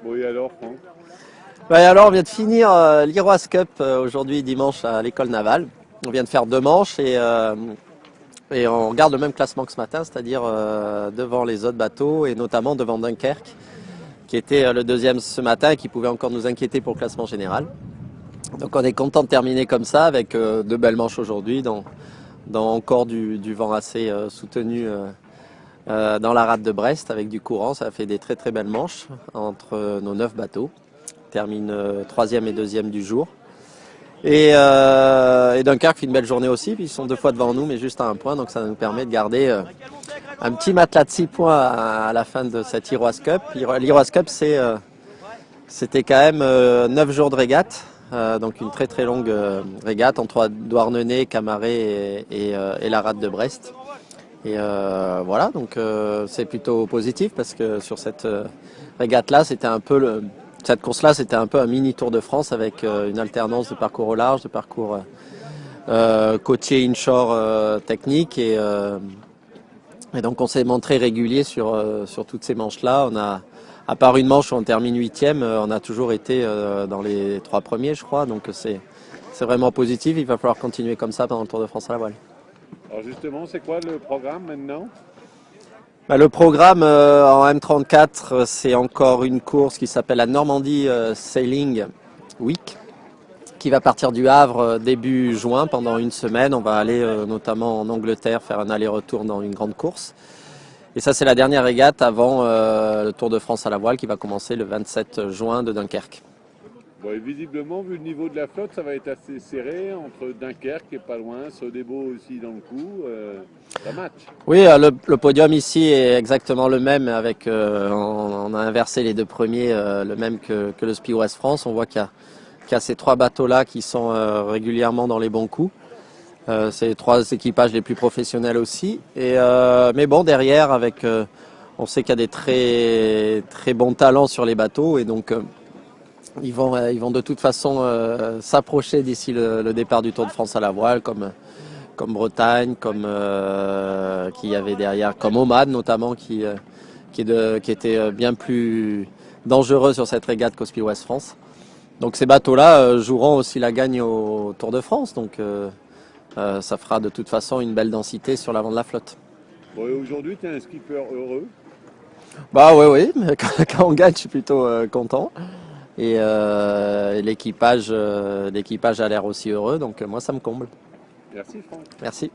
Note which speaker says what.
Speaker 1: Bon, et alors, Franck?
Speaker 2: Ouais, alors, on vient de finir l'Heroes Cup aujourd'hui dimanche à l'école navale. On vient de faire 2 manches et on garde le même classement que ce matin, c'est-à-dire devant les autres bateaux et notamment devant Dunkerque, qui était le deuxième ce matin et qui pouvait encore nous inquiéter pour le classement général. Donc on est content de terminer comme ça avec 2 belles manches aujourd'hui dans encore du vent assez soutenu dans la rade de Brest avec du courant. Ça a fait des très très belles manches entre nos 9 bateaux. On termine troisième et deuxième du jour. Et Dunkerque fait une belle journée aussi, puis ils sont 2 fois devant nous, mais juste à 1 point, donc ça nous permet de garder un petit matelas de 6 points à la fin de cette Heroes Cup. L'Heroes Cup, c'était quand même 9 jours de régate, donc une très très longue régate entre Douarnenez, Camaret et la rade de Brest. Et voilà, donc c'est plutôt positif parce que sur cette régate-là, cette course-là, c'était un peu un mini Tour de France avec une alternance de parcours au large, de parcours côtier inshore technique et donc on s'est montré régulier sur toutes ces manches-là. À part une manche où on termine 8e, on a toujours été dans les 3 premiers, je crois. Donc c'est vraiment positif. Il va falloir continuer comme ça pendant le Tour de France à la voile.
Speaker 1: Alors justement, c'est quoi le programme maintenant?
Speaker 2: Bah, le programme en M34, c'est encore une course qui s'appelle la Normandie Sailing Week, qui va partir du Havre début juin pendant une semaine. On va aller notamment en Angleterre faire un aller-retour dans une grande course. Et ça, c'est la dernière régate avant le Tour de France à la voile qui va commencer le 27 juin de Dunkerque.
Speaker 1: Bon, et visiblement, vu le niveau de la flotte, ça va être assez serré entre Dunkerque et pas loin, Sodebo aussi dans le coup. Ça match.
Speaker 2: Oui, le podium ici est exactement le même avec on a inversé les 2 premiers, le même que le Spi West France. On voit qu'il y a ces 3 bateaux-là qui sont régulièrement dans les bons coups. C'est les 3 équipages les plus professionnels aussi. Mais bon, derrière, on sait qu'il y a des très très bons talents sur les bateaux et donc ils vont de toute façon s'approcher d'ici le départ du Tour de France à la voile, comme Bretagne, comme qui y avait derrière, comme Oman notamment, qui était bien plus dangereux sur cette régate qu'au Spi West France. Donc ces bateaux-là joueront aussi la gagne au Tour de France. Donc ça fera de toute façon une belle densité sur l'avant de la flotte.
Speaker 1: Bon, et aujourd'hui, tu es un skipper heureux.
Speaker 2: Bah oui, mais quand on gagne, je suis plutôt content. Et l'équipage a l'air aussi heureux, donc moi ça me comble.
Speaker 1: Merci, Franck.
Speaker 2: Merci.